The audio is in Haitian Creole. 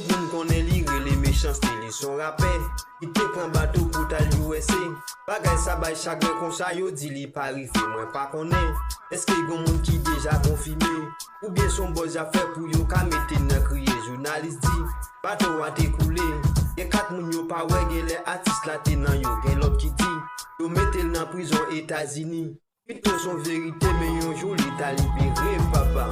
le monde connaît lire les Mechans T, ils sont rappés. Il te prend bateau pour ta USA. Bagay sa bay chagrin kon sa yo di li pa rive, moi pas connaît. Est-ce qu'il y a un monde qui déjà confirmé? Ou bien son boss a fait pour yo ka mette nan crier? Journaliste dit, bateau a te coulé. Y'a 4 moun yo pa wè gen les artistes la te nan yo. Gen l'autre qui dit, yo mette l nan prison États-Unis. Pito son vérité, mais yon jour l'État libéré, papa.